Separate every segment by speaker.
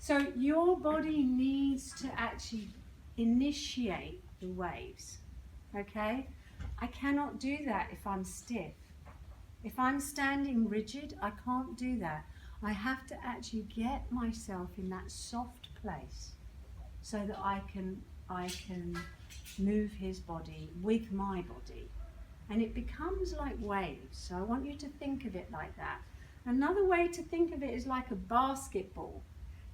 Speaker 1: So your body needs to actually initiate the waves, okay? I cannot do that if I'm stiff. If I'm standing rigid, I can't do that. I have to actually get myself in that soft place so that I can move his body with my body. And it becomes like waves. So I want you to think of it like that. Another way to think of it is like a basketball.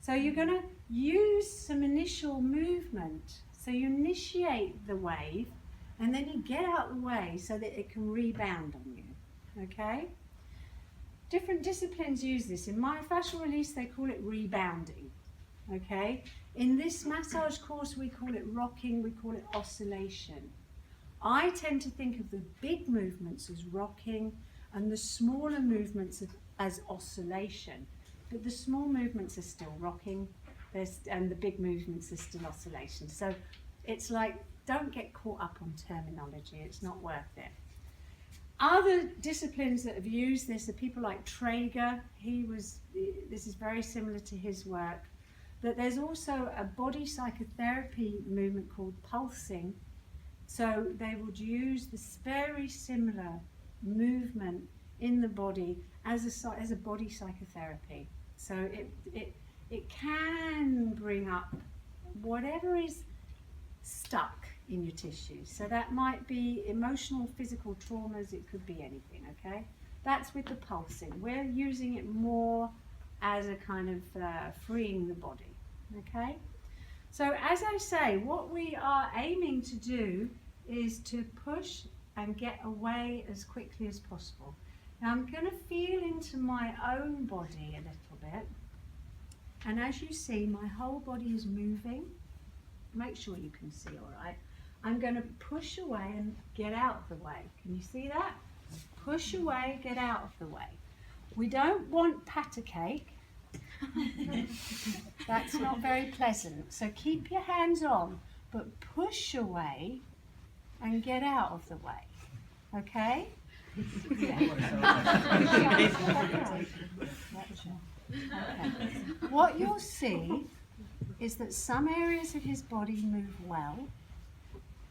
Speaker 1: So you're going to use some initial movement. So you initiate the wave and then you get out of the way so that it can rebound on you. Okay? Different disciplines use this. In myofascial release, they call it rebounding. Okay? In this massage course, we call it rocking, we call it oscillation. I tend to think of the big movements as rocking and the smaller movements as oscillation. But the small movements are still rocking, and the big movements are still oscillation. So it's like, don't get caught up on terminology, it's not worth it. Other disciplines that have used this are people like Traeger. This is very similar to his work. But there's also a body psychotherapy movement called pulsing. So they would use this very similar movement in the body as a body psychotherapy. So it can bring up whatever is stuck in your tissues. So that might be emotional, physical traumas, it could be anything, okay? That's with the pulsing. We're using it more as a kind of freeing the body, okay? So as I say, what we are aiming to do is to push and get away as quickly as possible. Now I'm going to feel into my own body a little bit. And as you see, my whole body is moving. Make sure you can see all right. I'm going to push away and get out of the way. Can you see that? Push away, get out of the way. We don't want patter cake. That's not very pleasant. So keep your hands on, but push away and get out of the way. Okay? Okay. What you'll see is that some areas of his body move well.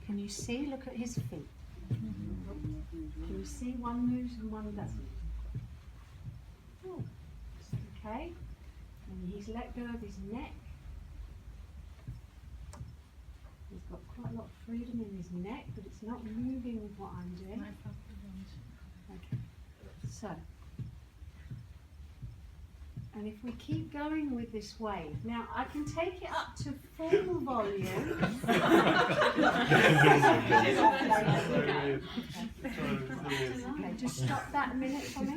Speaker 1: Can you see? Look at his feet. Can you see one moves and one doesn't? Oh. Okay. And he's let go of his neck. He's got quite a lot of freedom in his neck, but it's not moving with what I'm doing. Okay. So, and if we keep going with this wave, now I can take it up to full volume. Okay, just stop that a minute for me.